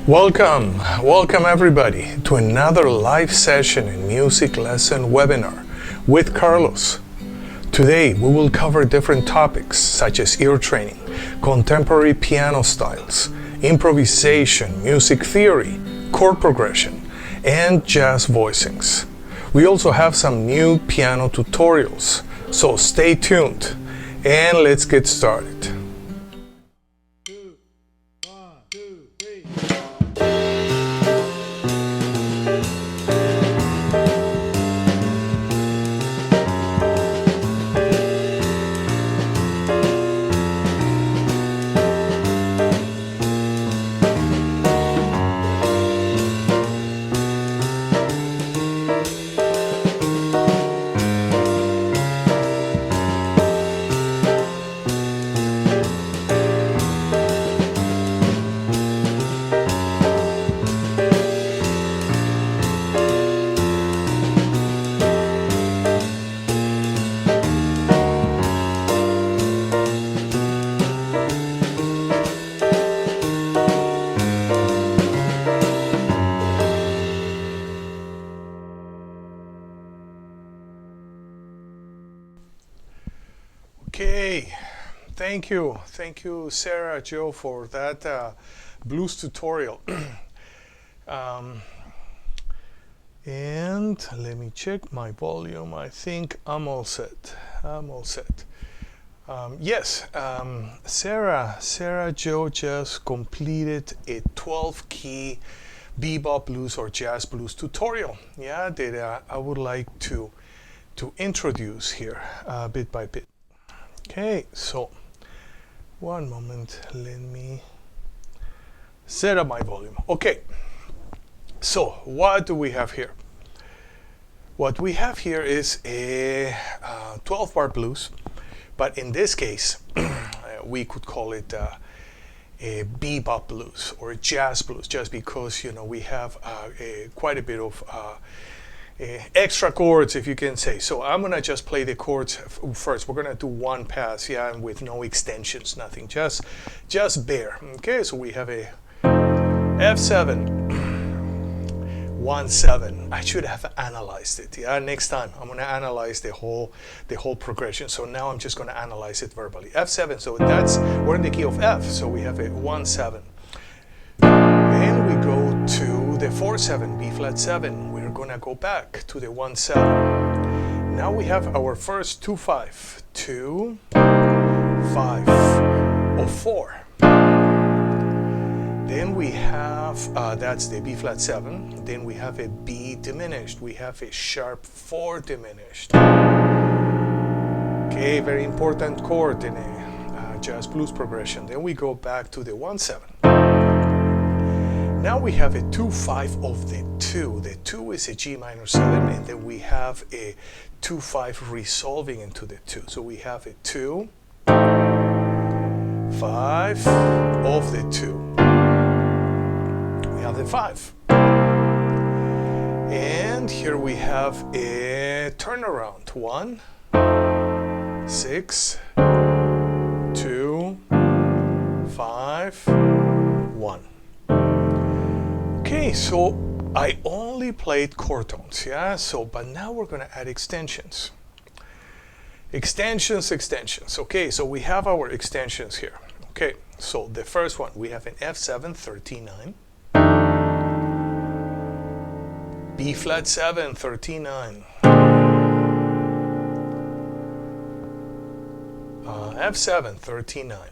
Welcome everybody to another live session and music lesson webinar with Carlos. Today we will cover different topics such as ear training, contemporary piano styles, improvisation, music theory, chord progression, and jazz voicings. We also have some new piano tutorials, so stay tuned and let's get started. Okay, thank you Sera, Joe, for that blues tutorial. And let me check my volume. I think I'm all set. Yes, Sera Joe just completed a 12-key bebop blues or jazz blues tutorial. Yeah, that I would like to introduce here bit by bit. Okay, so one moment, let me set up my volume. Okay, so what do we have here? What we have here is a 12-bar blues, but in this case, we could call it a bebop blues or a jazz blues, just because, you know, we have quite a bit of extra chords, if you can say. So I'm gonna just play the chords first. We're gonna do one pass, yeah, and with no extensions, nothing, just bare. Okay, so we have a F7, 1-7. I should have analyzed it. Yeah, next time I'm gonna analyze the whole progression. So now I'm just gonna analyze it verbally. F7. So we're in the key of F. So we have a 1-7. Then we go to the 4-7, B flat 7. We're gonna go back to the 1-7. Now we have our first 2-5, 2-5 of 4. Then we have that's the B flat 7. Then we have a B diminished. We have a sharp 4 diminished. Okay, very important chord in a jazz blues progression. Then we go back to the 1-7. Now we have a 2-5 of the 2. The 2 is a G minor 7, and then we have a 2-5 resolving into the 2. So we have a 2-5 of the 2. We have the 5. And here we have a turnaround. 1, 6, 2, 5, 1. Okay, so I only played chord tones, yeah? But now we're gonna add extensions. Extensions. Okay, so we have our extensions here. Okay, so the first one, we have an F7, 13-9. B flat 7, 13-9. F7, 13-9.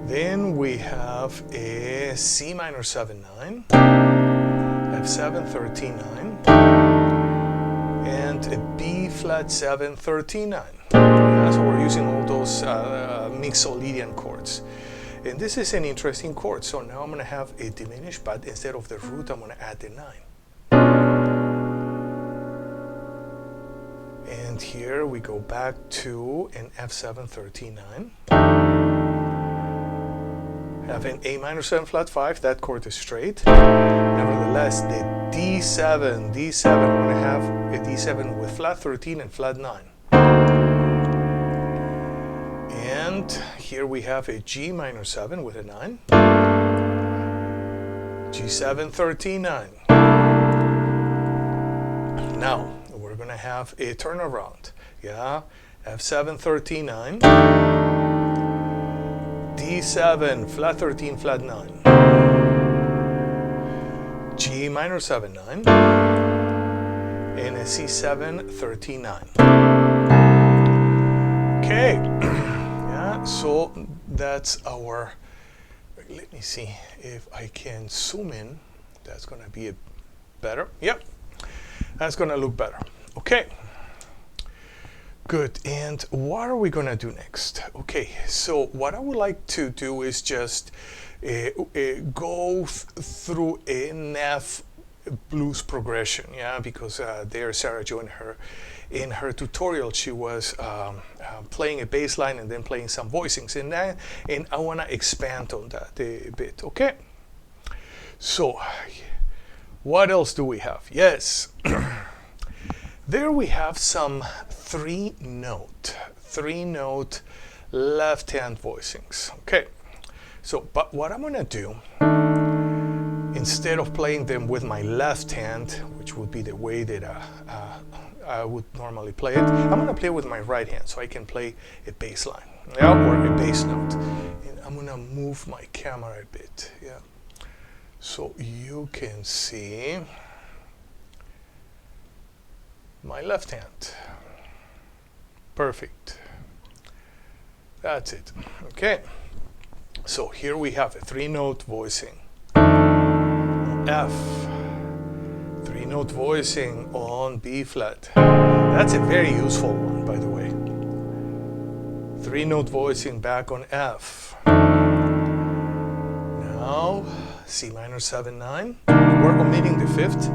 Then we have a C minor 7-9, F7 13-9, and a B flat 7 13-9. So we're using all those Mixolydian chords. And this is an interesting chord. So now I'm going to have a diminished, but instead of the root, I'm going to add the 9. And here we go back to an F7 13-9. Have an A minor 7 flat 5, that chord is straight. Nevertheless, the D7, we're going to have a D7 with flat 13 and flat 9. And here we have a G minor 7 with a 9. G7, 13, 9. Now, we're going to have a turnaround. Yeah, F7, 13, 9. D7, flat 13, flat 9. G minor 7, 9. And a C7, 13, 9. Okay, yeah, so that's our, let me see if I can zoom in. That's going to be better. Yep, that's going to look better. Okay, good. And what are we going to do next? Okay, so what I would like to do is just go through an F blues progression, yeah, because there Sera joined her in her tutorial. She was playing a bass line and then playing some voicings, and I want to expand on that a bit. Okay, so what else do we have? Yes, there we have some three note left hand voicings. Okay, so but what I'm gonna do, instead of playing them with my left hand, which would be the way that I would normally play it, I'm going to play with my right hand so I can play a bass line, yeah, or a bass note. And I'm going to move my camera a bit, yeah, so you can see my left hand. Perfect. That's it. Okay. So here we have a three-note voicing. F, three-note voicing on B flat. That's a very useful one, by the way. Three-note voicing back on F. Now C minor 7, 9. We're omitting the fifth.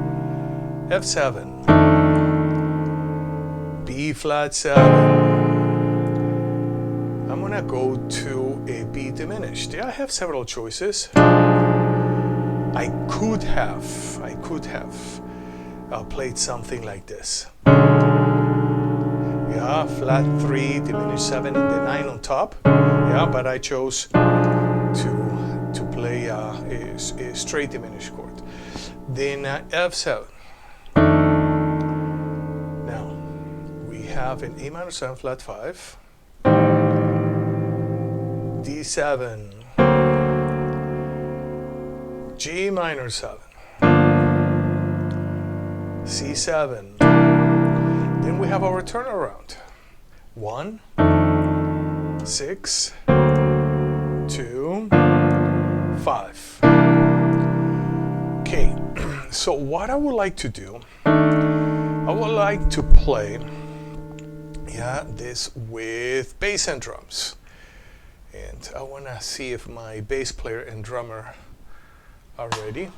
F7. B flat 7. I'm gonna go to a B diminished. Yeah, I have several choices. I could have played something like this. Yeah, flat 3, diminished 7, and the 9 on top. Yeah, but I chose to play a straight diminished chord. Then F7. Now we have an A minor 7 flat 5. D7. G minor 7, C7, then we have our turnaround, 1, 6, 2, 5. Okay, so what I would like to do, I would like to play, yeah, this with bass and drums, and I want to see if my bass player and drummer are ready.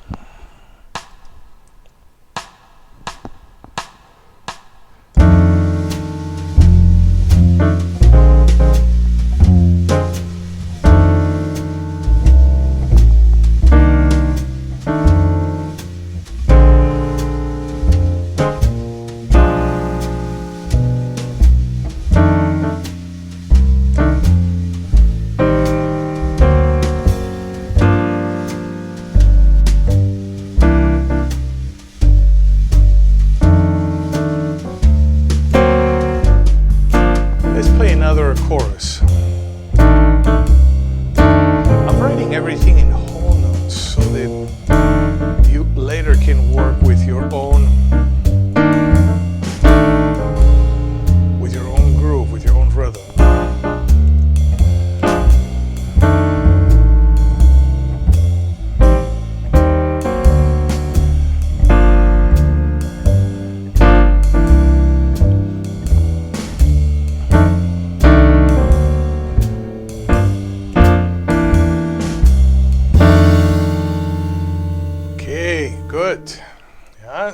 Chorus. I'm writing everything in whole notes so that you later can work with your own groove, with your own rhythm.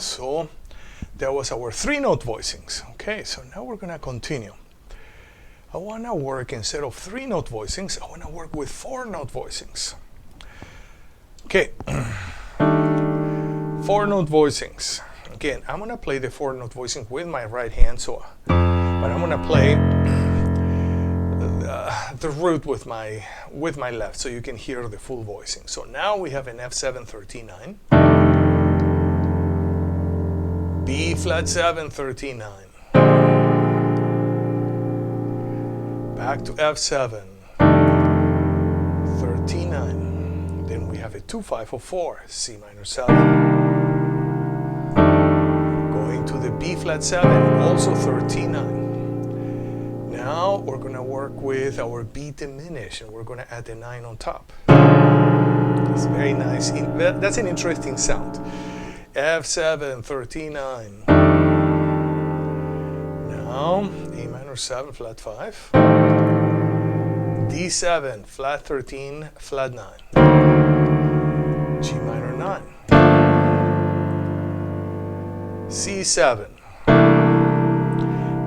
So that was our three-note voicings. Okay, so now we're gonna continue. I wanna work, instead of three-note voicings, I wanna work with four-note voicings. Okay, four-note voicings. Again, I'm gonna play the four-note voicing with my right hand, so but I'm gonna play the root with my left, so you can hear the full voicing. So now we have an F7 13/9, B flat 7 13/9, back to F7 13/9. Then we have a 2-5-0-4, C minor 7, going to the B flat 7, also 13/9. Now we're going to work with our B diminished, and we're going to add the 9 on top. It's very nice. That's an interesting sound. F7 13/9. Now A minor 7 flat 5, D7 flat 13 flat 9, G minor 9, C7.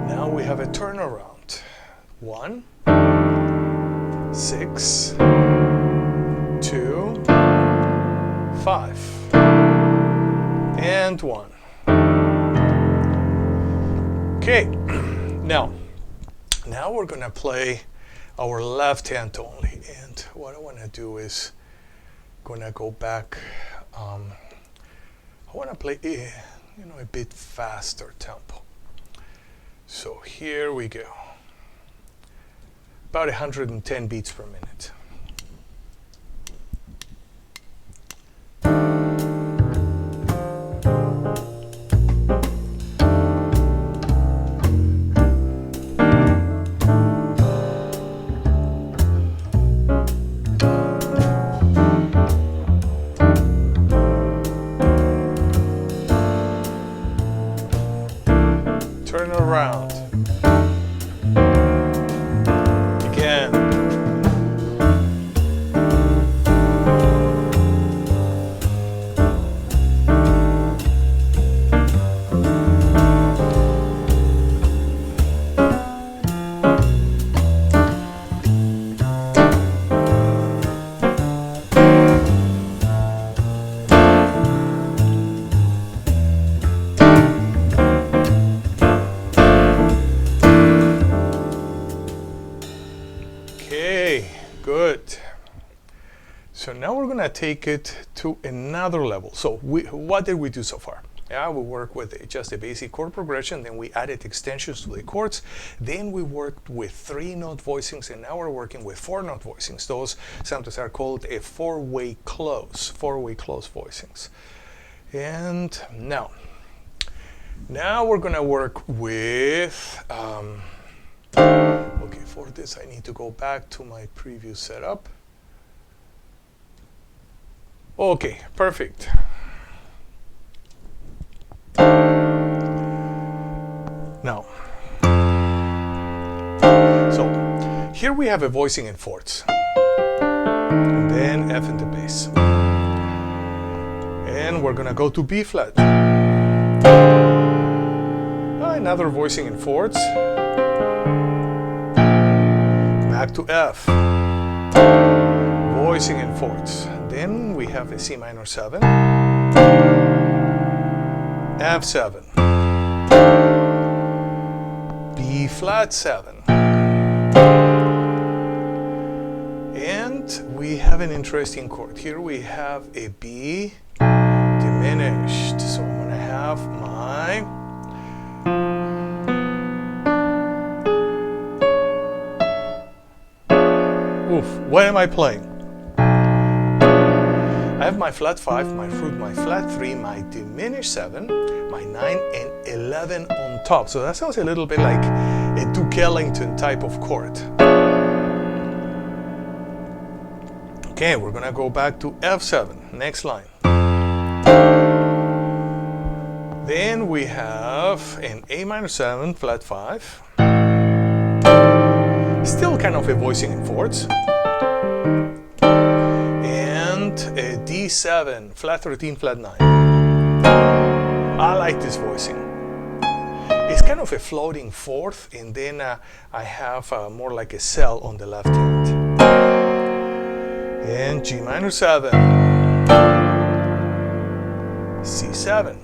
Now we have a turnaround. 1, 6, 2, 5, and 1. Okay, now we're going to play our left hand only, and what I want to do is going to go back. I want to play a bit faster tempo. So here we go. About 110 beats per minute. Turn around. So now we're going to take it to another level. So what did we do so far? Yeah, we worked with just a basic chord progression, then we added extensions to the chords, then we worked with 3-note voicings, and now we're working with 4-note voicings. Those sometimes are called a four-way close voicings. And now we're going to work with, okay, for this I need to go back to my previous setup. Okay, perfect. Now, so here we have a voicing in fourths, and then F in the bass, and we're gonna go to B flat. Another voicing in fourths, back to F, voicing in fourths. Then we have a C minor 7, F7, B flat 7, and we have an interesting chord. Here we have a B diminished, so I'm going to have my what am I playing? I have my flat 5, my root, my flat 3, my diminished 7, my 9, and 11 on top. So that sounds a little bit like a Duke Ellington type of chord. Okay, we're gonna go back to F7, next line. Then we have an A minor 7, flat 5. Still kind of a voicing in fourths. A D7, flat 13, flat 9. I like this voicing. It's kind of a floating fourth, and then I have more like a cell on the left hand. And G minor 7, C7.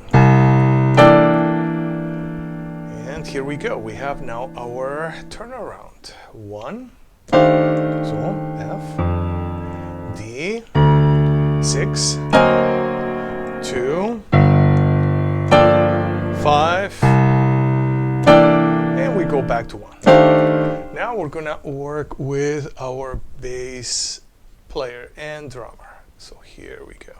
And here we go. We have now our turnaround. 1, So F, D, 6, 2, 5, and we go back to 1. Now we're gonna work with our bass player and drummer. So here we go.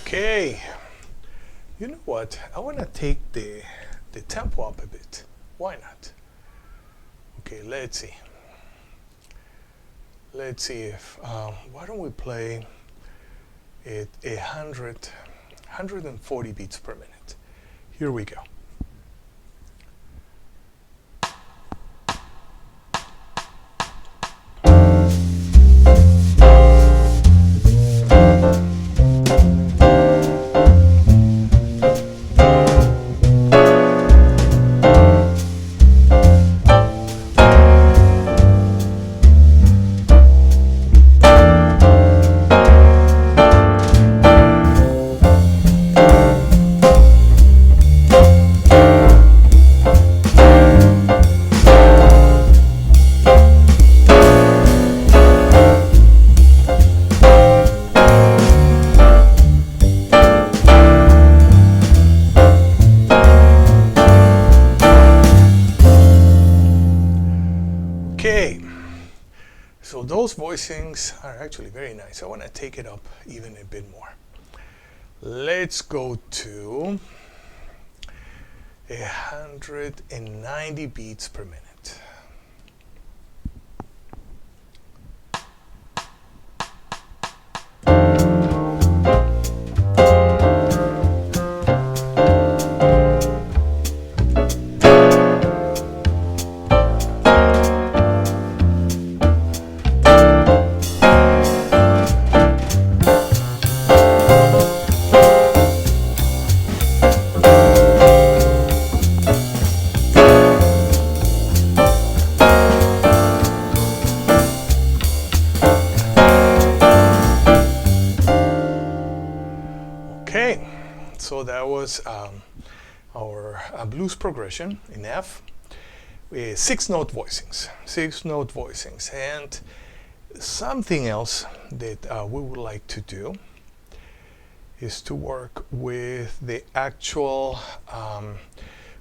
Okay, you know what? I want to take the tempo up a bit. Why not? Okay, let's see. Let's see if, why don't we play it 140 beats per minute. Here we go. Okay, so those voicings are actually very nice. I want to take it up even a bit more. Let's go to 190 beats per minute. Okay, so that was our blues progression in F. 6-note voicings, 6-note voicings. And something else that we would like to do is to work with the actual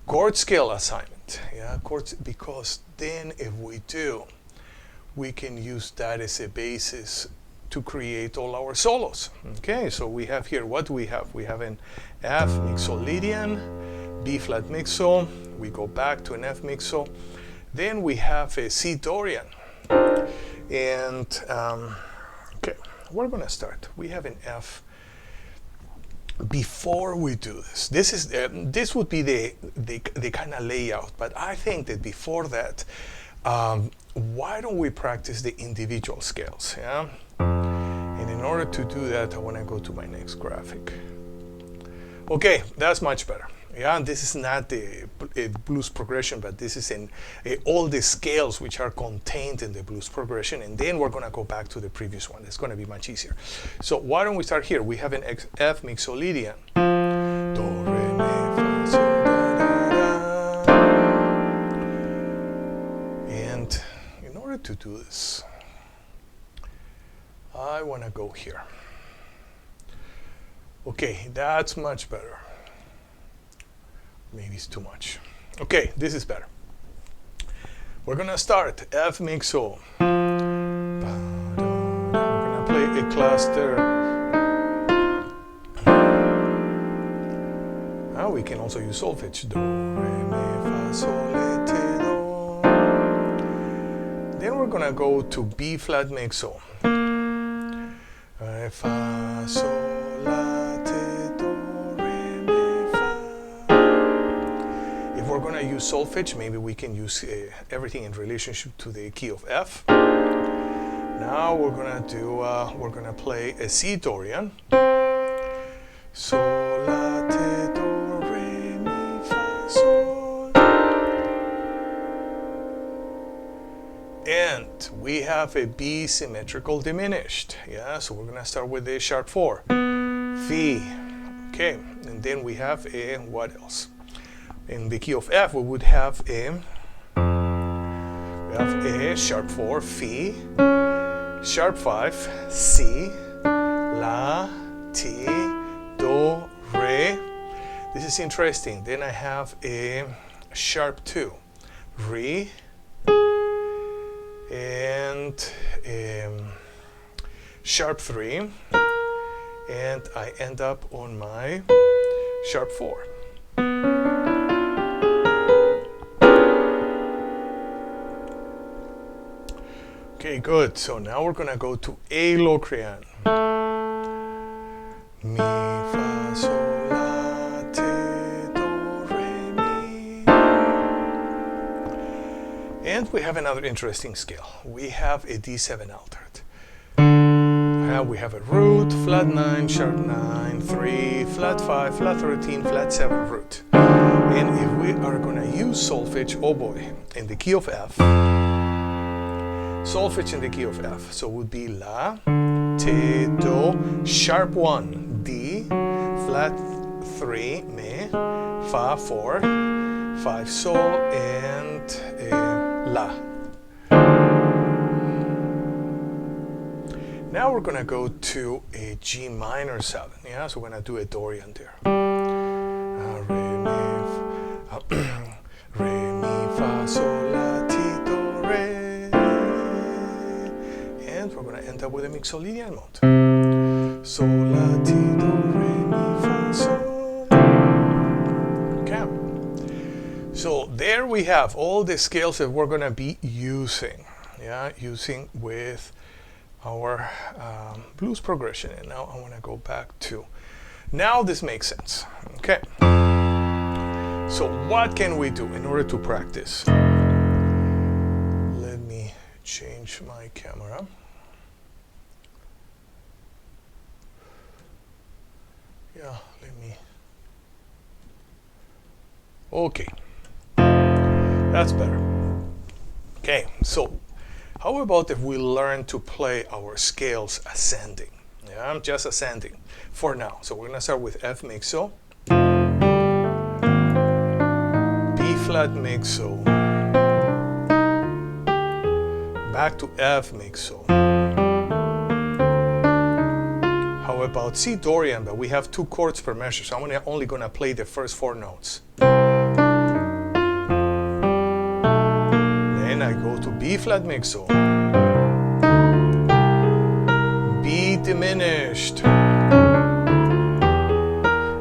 chord scale assignment. Yeah, chords, because then if we do, we can use that as a basis to create all our solos. Okay, so we have here, what do we have? We have an F mixolydian, B flat mixo, we go back to an F mixo, then we have a C Dorian. And okay, we're gonna start. We have an F. Before we do this, this would be the kind of layout, but I think that before that, why don't we practice the individual scales? Yeah. And in order to do that, I want to go to my next graphic. Okay, that's much better. Yeah, this is not the blues progression, but this is in all the scales which are contained in the blues progression, and then we're going to go back to the previous one. It's going to be much easier. So why don't we start here? We have an F mixolydian. Do, re, mi, fa, sol, da, da, da. And in order to do this, I want to go here. Okay, that's much better. Maybe it's too much. Okay, this is better. We're gonna start F mixo. cluster. Now we can also use solfege. Do, re, mi, fa, sol, la, ti, do. Then we're gonna go to B flat mixo. Re, fa, sol, la, ti, do, re, mi, fa. If we're gonna use solfege, maybe we can use everything in relationship to the key of F. Now we're gonna play a C Dorian. Sol, la, ti, do, re, mi, fa, sol. And we have a B symmetrical diminished. Yeah, so we're gonna start with a sharp 4. V. Okay, and then we have a, what else? In the key of F, we would have a sharp 4, Fi, sharp 5, Si, La, Ti, Do, Re. This is interesting. Then I have a sharp 2, Re, and sharp 3, and I end up on my sharp 4. Okay, good. So now we're gonna go to A Locrian. Mi, fa, sol, la, ti, do, re, mi. And we have another interesting scale. We have a D7 altered. We have a root, flat 9, sharp 9, 3, flat 5, flat 13, flat 7 root. And if we are gonna use solfege, oh boy, in the key of F, solfege in the key of F, so it would be La, Ti, Do, sharp 1, D, flat 3, Mi, Fa 4, 5 Sol, and La. Now we're gonna go to a G minor 7, yeah, so we're gonna do a Dorian there. Re, mi, fa, sol, la, ti, do, re. And we're gonna end up with a mixolydian mode. Sol, la, ti, do, re, mi, fa, sol. Okay. So there we have all the scales that we're gonna be using, yeah, using with our blues progression. And now I want to go back to, now this makes sense. Okay, so what can we do in order to practice? Let me change my camera. Yeah, let me, okay, that's better. Okay, so how about if we learn to play our scales ascending? Yeah, I'm just ascending for now. So we're gonna start with F mixo, B flat mixo, back to F mixo. How about C Dorian? But we have 2 chords per measure, so I'm only gonna play the first 4 notes. Then I go to B flat mixo, B diminished,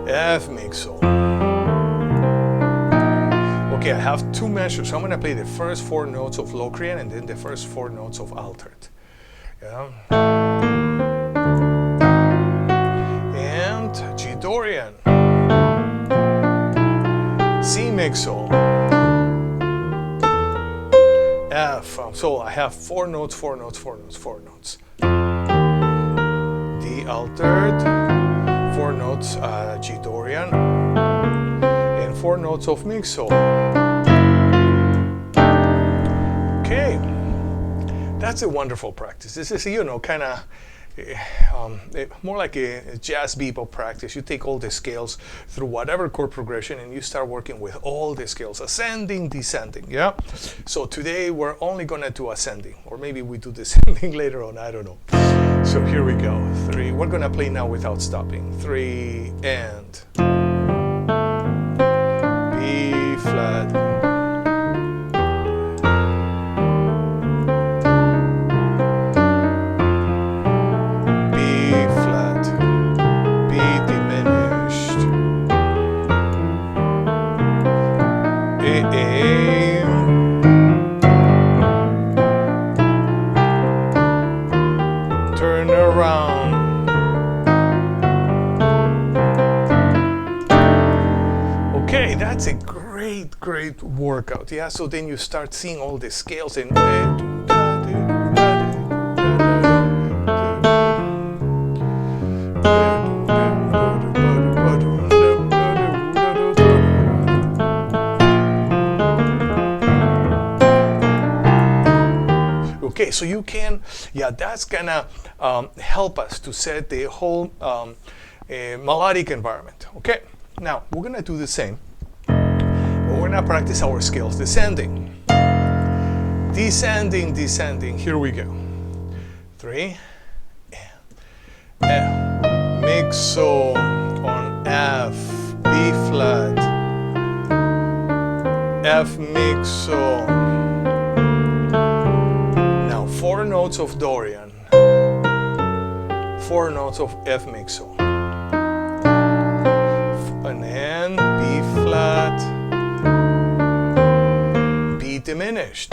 F mixo. Okay, I have 2 measures, so I'm gonna play the first 4 notes of Locrian and then the first 4 notes of altered. Yeah. And G Dorian, C mixo, F. So I have 4 notes, 4 notes, 4 notes, 4 notes. D altered, 4 notes G Dorian, and 4 notes of mixo. Okay, that's a wonderful practice. This is, you know, kind of more like a jazz bebop practice. You take all the scales through whatever chord progression and you start working with all the scales, ascending, descending, yeah? So today we're only gonna do ascending, or maybe we do descending later on, I don't know. So here we go, 3. We're gonna play now without stopping. 3 and B flat, B around. Okay, that's a great workout. Yeah, so then you start seeing all the scales and okay, so you can, yeah, that's gonna help us to set the whole melodic environment. Okay, now we're gonna do the same, but we're gonna practice our scales descending, descending. Here we go. 3 and F, mixo on F, B flat, F mixo. 4 notes of Dorian, 4 notes of F mixo, and then B flat, B diminished,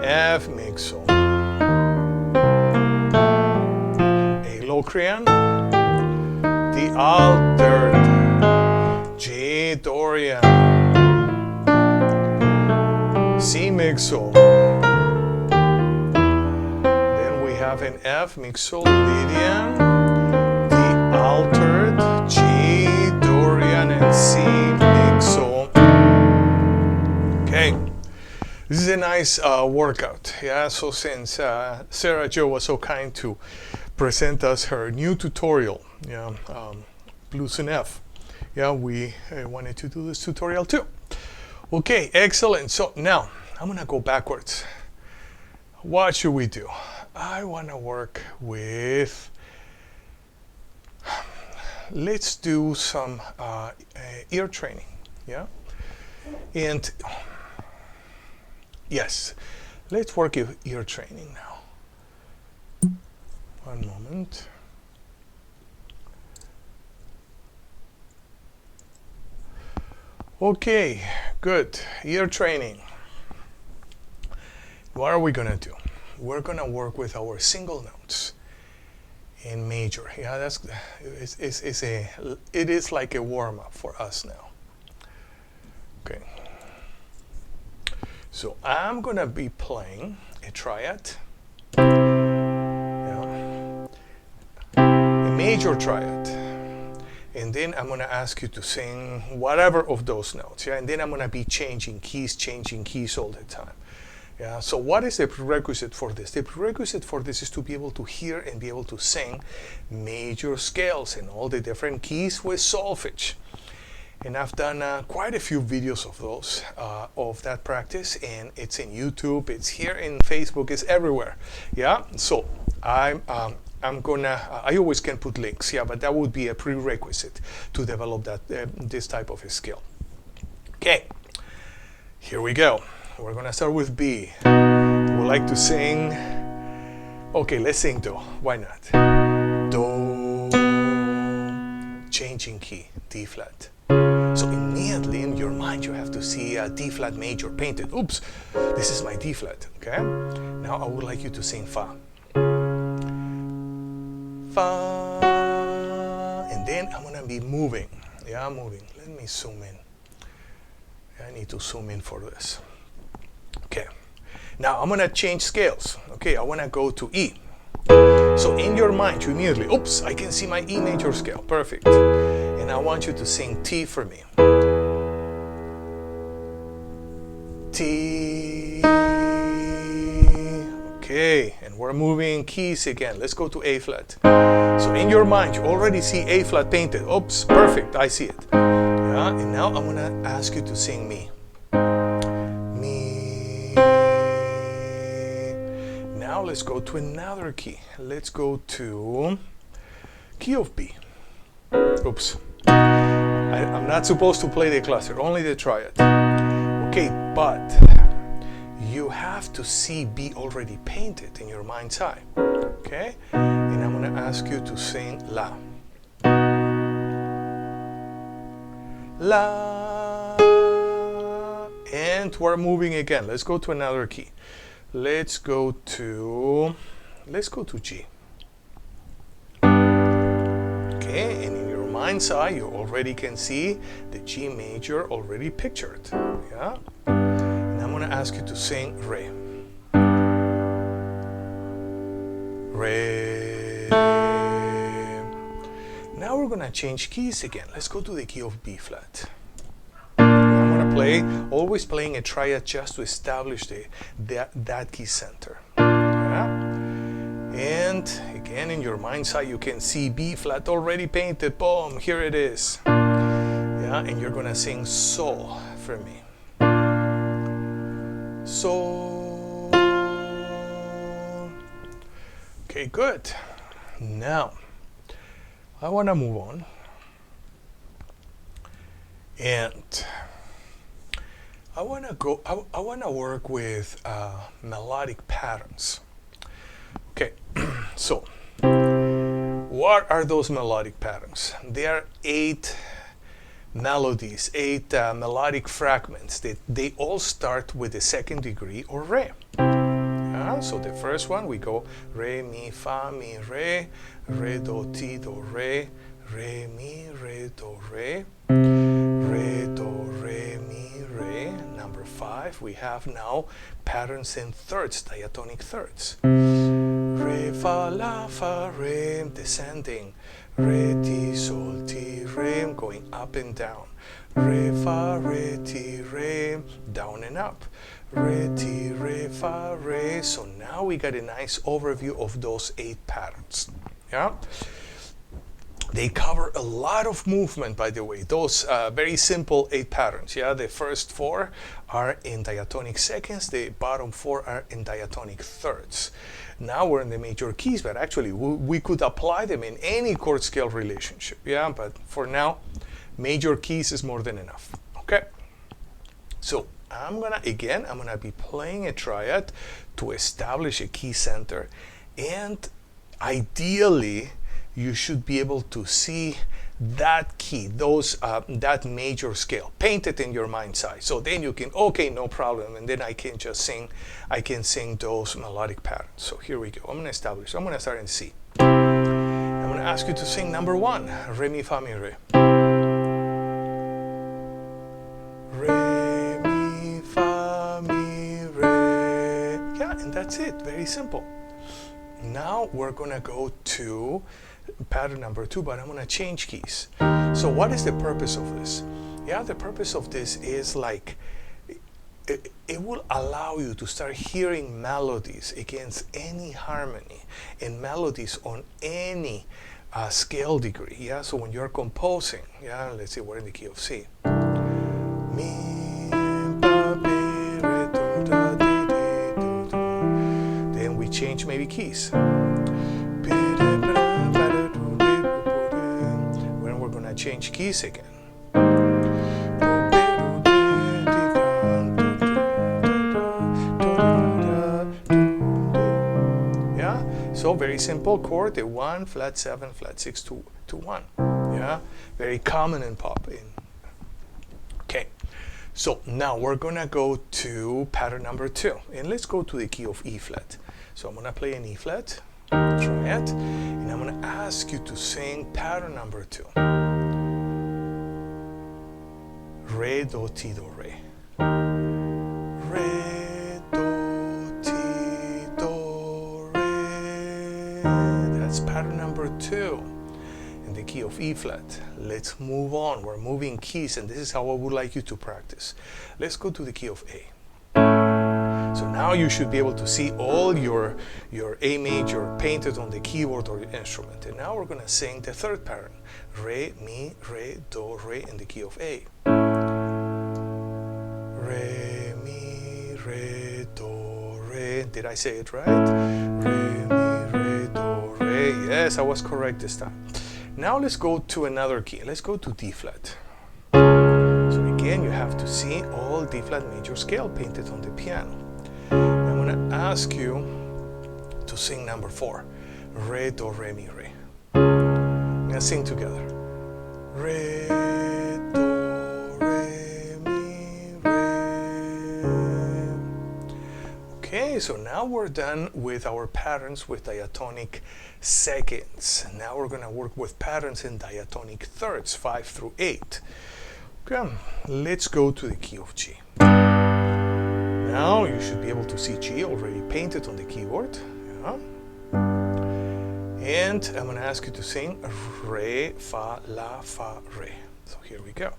F mixo, A Locrian, D altered, G Dorian, C mixo, then we have an F mixo Lydian, D altered, G Dorian, and C mixo. Okay, this is a nice workout. Yeah, so since Sera Jo was so kind to present us her new tutorial, yeah, blues in F, yeah, we wanted to do this tutorial too. Okay, excellent. So now I'm gonna go backwards. What should we do? I wanna work with, let's do some ear training, yeah? And yes, let's work with ear training now. One moment. Okay, good. Ear training. What are we gonna do? We're gonna work with our single notes in major. Yeah, that's it is like a warm up for us now. Okay. So I'm gonna be playing a triad, yeah, a major triad. And then I'm gonna ask you to sing whatever of those notes, yeah? And then I'm gonna be changing keys all the time. Yeah, so what is the prerequisite for this? The prerequisite for this is to be able to hear and be able to sing major scales in all the different keys with solfege. And I've done quite a few videos of those, of that practice, and it's in YouTube, it's here in Facebook, it's everywhere. Yeah, so I always can put links, yeah, but that would be a prerequisite to develop that this type of a skill. Okay, here we go. We're gonna start with B. Would like to sing. Okay, let's sing Do. Why not? Do. Changing key, D flat. So immediately in your mind you have to see a D flat major painted. Oops, this is my D flat. Okay. Now I would like you to sing Fa. And then I'm gonna be moving. Yeah, moving. Let me zoom in. I need to zoom in for this. Okay. Now I'm gonna change scales. Okay, I wanna go to E. So in your mind, you immediately, oops, I can see my E major scale. Perfect. And I want you to sing T for me. T. Okay, and we're moving keys again. Let's go to A flat. So in your mind, you already see A flat painted. Oops, perfect, I see it. Yeah, and now I'm gonna ask you to sing Mi. Mi. Now let's go to another key. Let's go to key of B. Oops. I'm not supposed to play the cluster, only the triad. Okay, but you have to see B already painted in your mind's eye. Okay? And I'm gonna ask you to sing La. La. And we're moving again. Let's go to another key. let's go to G. Okay, and in your mind's eye, you already can see the G major already pictured. Yeah, and I'm gonna ask you to sing Re. Re. Now we're gonna change keys again. Let's go to the key of B flat. I'm gonna play, always playing a triad just to establish that key center. Yeah? And again, in your mind's eye, you can see B flat already painted. Boom, here it is. Yeah, and you're gonna sing Sol for me. Sol. Okay, good. Now, I wanna move on. And I wanna work with melodic patterns. Okay, so what are those melodic patterns? There are 8 melodies, 8 melodic fragments. They all start with the second degree or Re. So the first one, we go Re, Mi, Fa, Mi, Re, Re, Do, Ti, Do, Re, Re, Mi, Re, Do, Re, Re, Do, Re, Mi, Re. Number 5, we have now patterns in thirds, diatonic thirds. Re, Fa, La, Fa, Re, descending. Re, Ti, Sol, Ti, Re, going up and down. Re, Fa, Re, Ti, Re, down and up. Re, Ti, Re, Fa, Re. So now we got a nice overview of those 8 patterns. Yeah? They cover a lot of movement, by the way. Those very simple 8 patterns. Yeah, the first 4 are in diatonic seconds. The bottom 4 are in diatonic thirds. Now we're in the major keys, but actually we could apply them in any chord scale relationship. Yeah, but for now, major keys is more than enough. Okay. So I'm gonna be playing a triad to establish a key center, and ideally, you should be able to see that key, that major scale, paint it in your mind's eye. So then you can, okay, no problem, and then I can sing those melodic patterns. So here we go. I'm gonna start in C. I'm gonna ask you to sing number 1, Re, Mi, Fa, Mi, Re. Re, Mi, Fa, Mi, Re. Yeah, and that's it, very simple. Now we're gonna go to pattern number 2, but I'm gonna change keys. So what is the purpose of this? Yeah, the purpose of this is like, it will allow you to start hearing melodies against any harmony and melodies on any scale degree. Yeah, so when you're composing, yeah, let's see, we're in the key of C. Mi, pa, be, re, do, da, di, di, do, do. Then we change maybe keys. We're gonna change keys again. Yeah, so very simple chord, the 1, flat 7, flat 6 to 1. Yeah, very common in pop. Okay, so now we're gonna go to pattern number 2, and let's go to the key of E flat. So I'm gonna play an E flat, triad, and I'm gonna ask you to sing pattern number 2. Re, Do, Ti, Do, Re. Re, Do, Ti, Do, Re. That's pattern number 2 in the key of E flat. Let's move on. We're moving keys, and this is how I would like you to practice. Let's go to the key of A. So now you should be able to see all your A major painted on the keyboard or your instrument. And now we're going to sing the third pattern. Re, Mi, Re, Do, Re in the key of A. Re, Mi, Re, Do, Re. Did I say it right? Re, Mi, Re, Do, Re. Yes, I was correct this time. Now let's go to another key. Let's go to D flat. So again, you have to see all D flat major scale painted on the piano. I'm going to ask you to sing number 4. Re, Do, Re, Mi, Re. I'm going to sing together. Re, Do, Re, Mi, Re. Okay, so now we're done with our patterns with diatonic seconds. Now we're going to work with patterns in diatonic thirds, 5 through 8. Okay, let's go to the key of G. Now you should be able to see G already painted on the keyboard. Yeah. And I'm going to ask you to sing Re, Fa, La, Fa, Re. So here we go.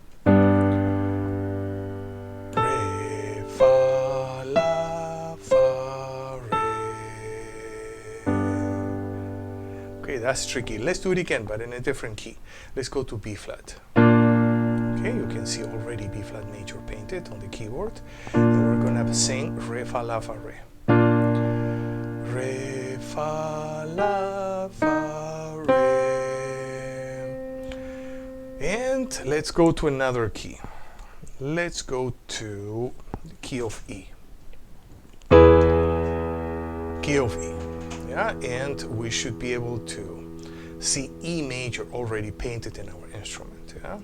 Re, Fa, La, Fa, Re. Okay, that's tricky. Let's do it again, but in a different key. Let's go to B flat. Okay, you can see already B flat major painted on the keyboard. And we're going to sing Re, Fa, La, Fa, Re. Re, Fa, La, Fa, Re. And let's go to another key. Let's go to the key of E. Key of E. Yeah, and we should be able to see E major already painted in our instrument. Yeah.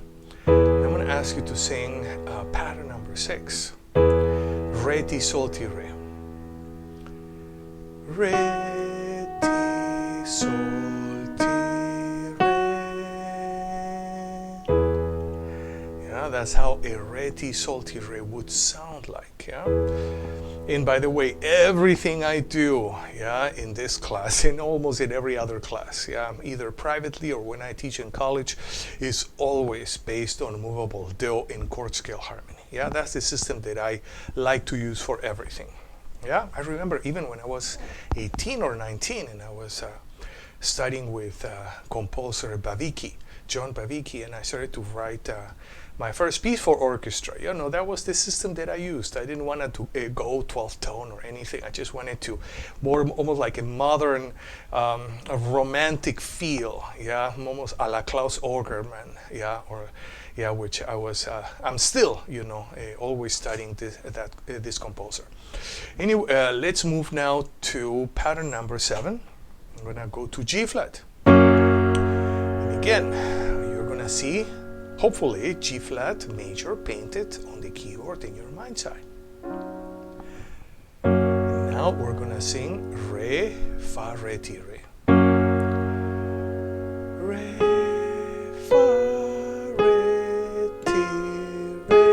I'm going to ask you to sing pattern number 6. Re, Ti, Sol, Ti, Re. Re, Ti, Sol, Ti, Re. Yeah, that's how a Re, Ti, Sol, Ti, Re would sound like. Yeah. And by the way, everything I do, yeah, in this class, and almost in every other class, yeah, either privately or when I teach in college, is always based on movable do in chord scale harmony. Yeah, that's the system that I like to use for everything. Yeah, I remember even when I was 18 or 19 and I was studying with composer John Bavicki, and I started to write my first piece for orchestra. You know, that was the system that I used. I didn't want to go 12th tone or anything. I just wanted to more almost like a modern, a romantic feel. Yeah, almost a la Klaus Ogerman. Yeah, or yeah, which I was. I'm still, you know, always studying this composer. Anyway, let's move now to pattern number 7. I'm gonna go to G flat. And again, you're gonna see, hopefully, G flat major painted on the keyboard in your mind's eye. And now we're gonna sing Re, Fa, Re, Ti, Re. Re, Fa, Re, Ti, Re.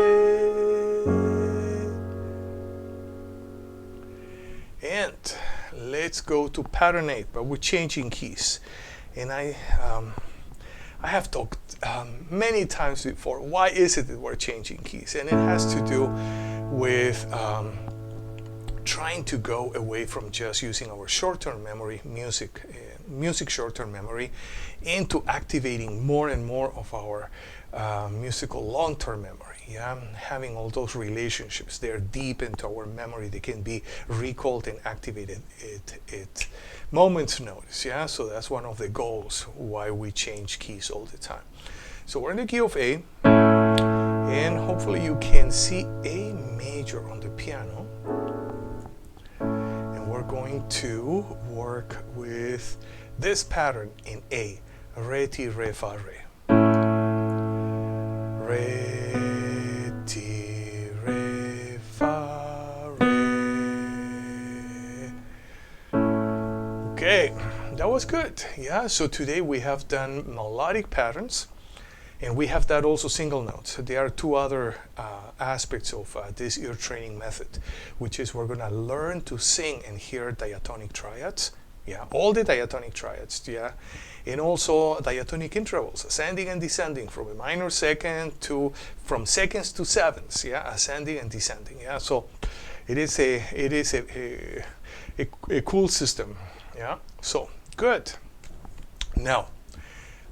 And let's go to pattern 8, but we're changing keys. And I have talked many times before, why is it that we're changing keys? And it has to do with trying to go away from just using our short-term memory, music short-term memory, into activating more and more of our musical long-term memory. Yeah, having all those relationships, they're deep into our memory. They can be recalled and activated at moment's notice. Yeah, so that's one of the goals why we change keys all the time. So we're in the key of A, and hopefully you can see A major on the piano. And we're going to work with this pattern in A, Re, Ti, Re, Fa, Re. Re, Ti, Re, Fa, Re. Okay, that was good. Yeah, so today we have done melodic patterns, and we have that also single notes. So there are two other aspects of this ear training method, which is we're gonna learn to sing and hear diatonic triads. Yeah, all the diatonic triads, yeah, and also diatonic intervals, ascending and descending from a minor second to, from seconds to sevenths, yeah, ascending and descending, yeah. So it is a cool system, yeah. So good. Now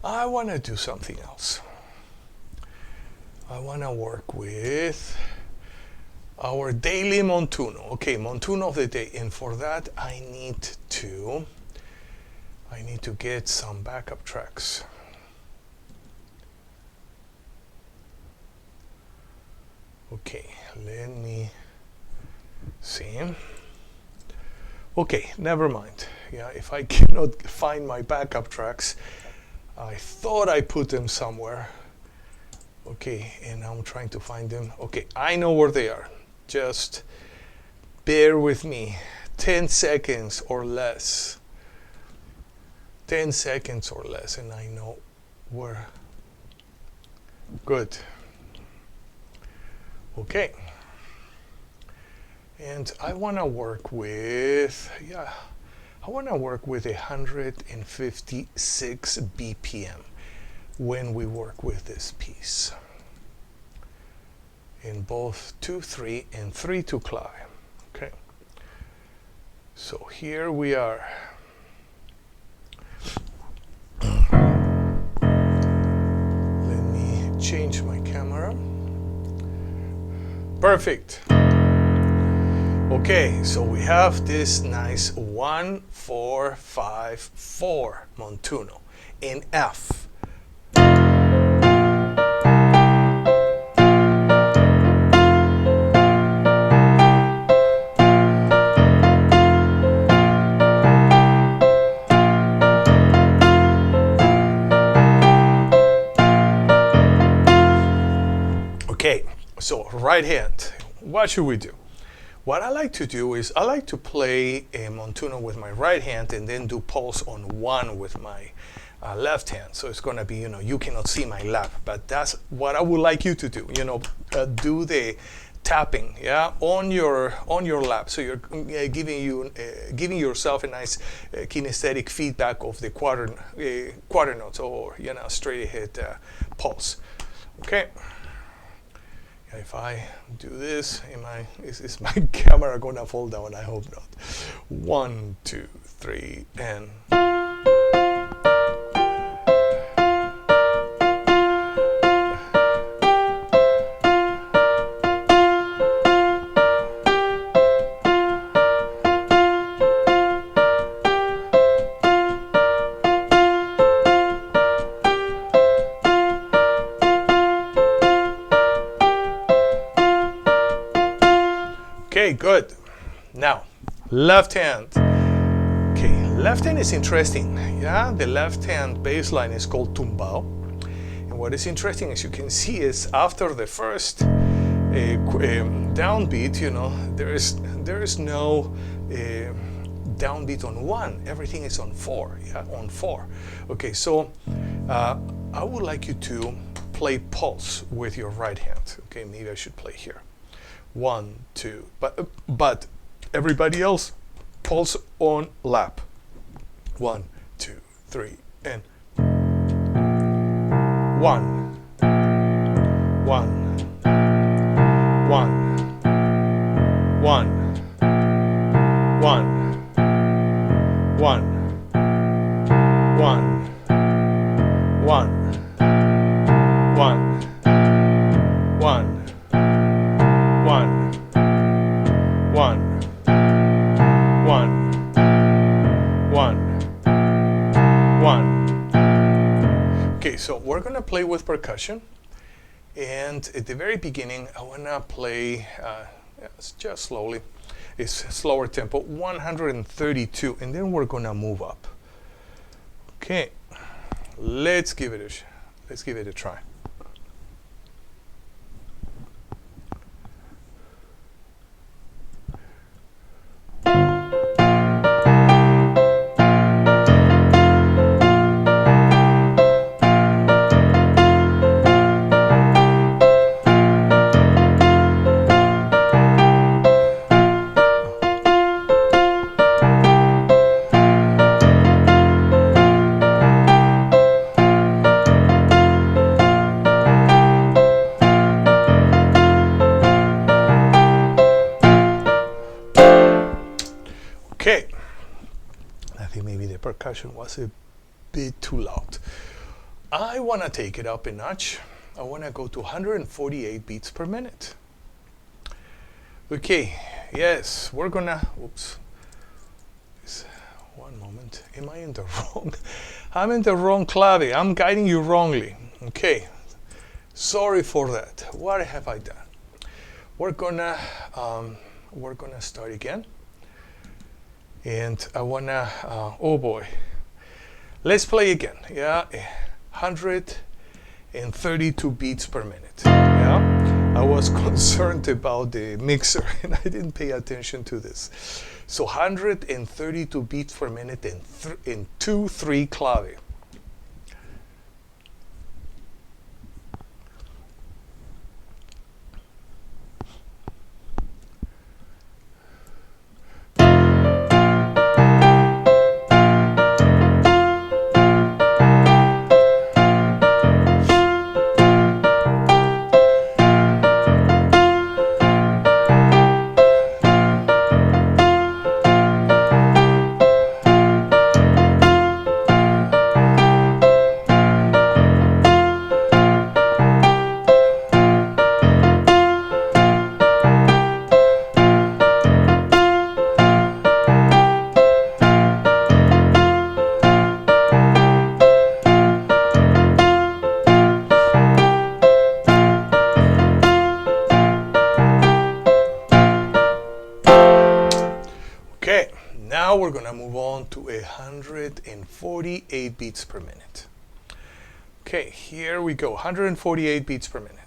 I want to do something else. I want to work with our daily Montuno. Okay, Montuno of the day, and for that I need to get some backup tracks. Okay, let me see. Okay, never mind. Yeah, if I cannot find my backup tracks, I thought I put them somewhere. Okay, and I'm trying to find them. Okay, I know where they are. Just bear with me. 10 seconds or less. 10 seconds or less, and I know we're good. Okay. And I want to work with, I want to work with 156 BPM when we work with this piece. In both 2/3 and 3/2 clave. Okay. So here we are. Let me change my camera. Perfect. Okay, so we have this nice 1-4-5-4 Montuno in F. Okay, so right hand, what should we do? What I like to do is I like to play a Montuno with my right hand and then do pulse on 1 with my left hand. So it's gonna be, you cannot see my lap, but that's what I would like you to do. Do the tapping, on your lap. So you're giving yourself a nice kinesthetic feedback of the quarter notes, or straight ahead pulse. Okay. If I do this, is my camera gonna fall down? I hope not. 1, 2, 3, and. Okay, good. Now, left hand. Okay, left hand is interesting. The left hand bass line is called tumbao. And what is interesting, as you can see, is after the first downbeat, there is no downbeat on 1. Everything is on 4. On 4. Okay, so I would like you to play pulse with your right hand. Okay, maybe I should play here. 1, 2, but everybody else pulse on lap. 1, 2, 3, and 1, 1, 1, 1, 1, 1, 1, 1, 1, 1. 1. Okay, so we're gonna play with percussion, and at the very beginning, I wanna play just slowly. It's slower tempo, 132, and then we're gonna move up. Okay, let's give it a try. Okay, I think maybe the percussion was a bit too loud. I want to take it up a notch. I want to go to 148 beats per minute. Okay, yes, we're gonna, oops, one moment, am I in the wrong? I'm in the wrong clave, I'm guiding you wrongly. Okay, sorry for that. What have I done? We're gonna start again. And I wanna, oh boy, let's play again, 132 beats per minute, I was concerned about the mixer and I didn't pay attention to this. So 132 beats per minute in 2/3 clave. Now we're going to move on to 148 beats per minute. Okay, here we go, 148 beats per minute.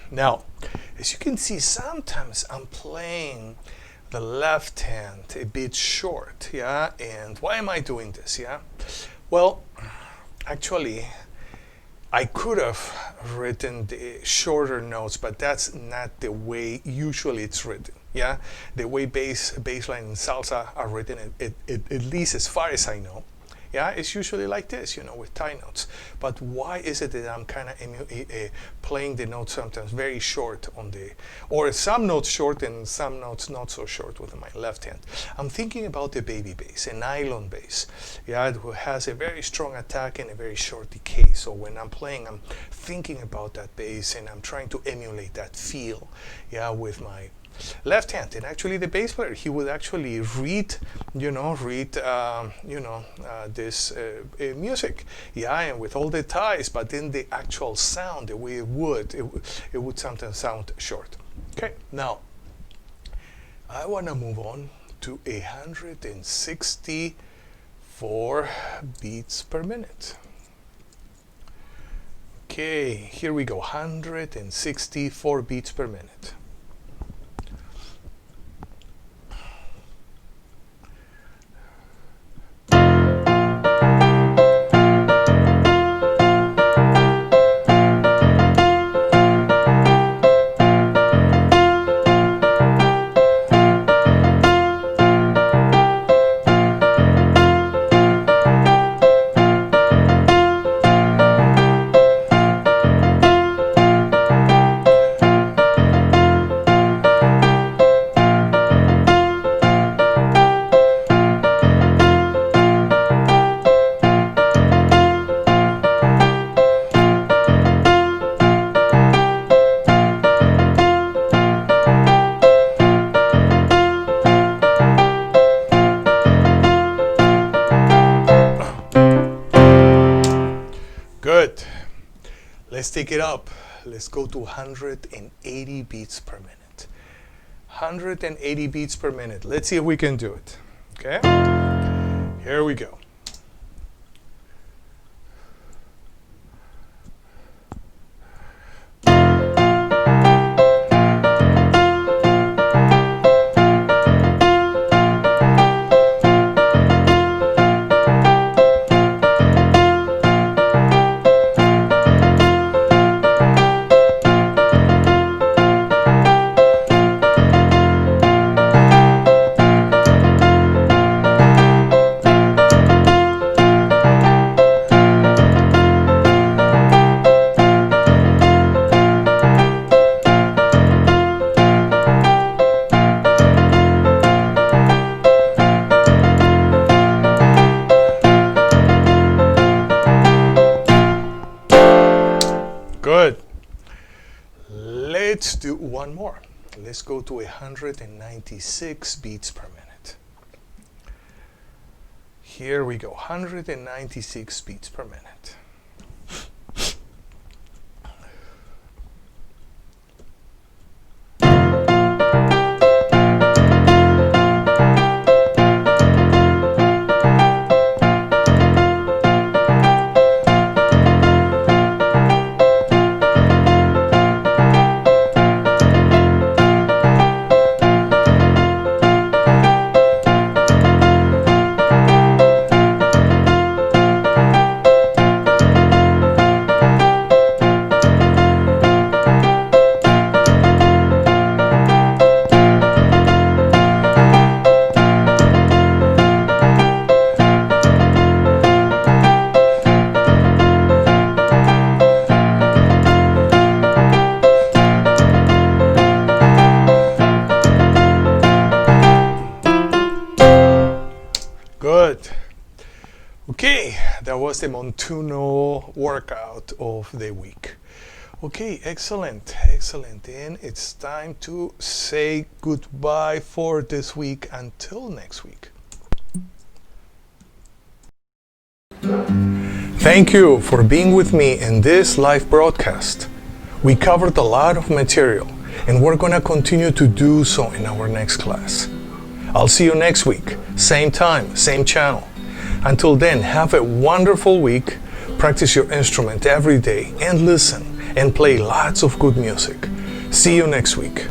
Now, as you can see, sometimes I'm playing the left hand a bit short, yeah? And why am I doing this, yeah? Well, actually, I could have written the shorter notes, but that's not the way usually it's written, yeah? The way bassline and salsa are written, at least as far as I know, yeah, it's usually like this, you know, with tie notes. But why is it that I'm kind of playing the notes sometimes very short on the, or some notes short and some notes not so short with my left hand? I'm thinking about the baby bass, a nylon bass, yeah, it has a very strong attack and a very short decay. So when I'm playing, I'm thinking about that bass and I'm trying to emulate that feel, yeah, with my left hand. And actually the bass player, he would actually read this music, yeah, and with all the ties, but then the actual sound, the way it would sometimes sound short. Okay, now I want to move on to 164 beats per minute. Okay, here we go, 164 beats per minute. Good. Let's take it up. Let's go to 180 beats per minute. 180 beats per minute. Let's see if we can do it. Okay? Here we go. one more. Let's go to 196 beats per minute. Here we go, 196 beats per minute. Good. Okay, that was the Montuno workout of the week. Okay, excellent, excellent. And it's time to say goodbye for this week until next week. Thank you for being with me in this live broadcast. We covered a lot of material, and we're going to continue to do so in our next class. I'll see you next week, same time, same channel. Until then, have a wonderful week, practice your instrument every day, and listen and play lots of good music. See you next week.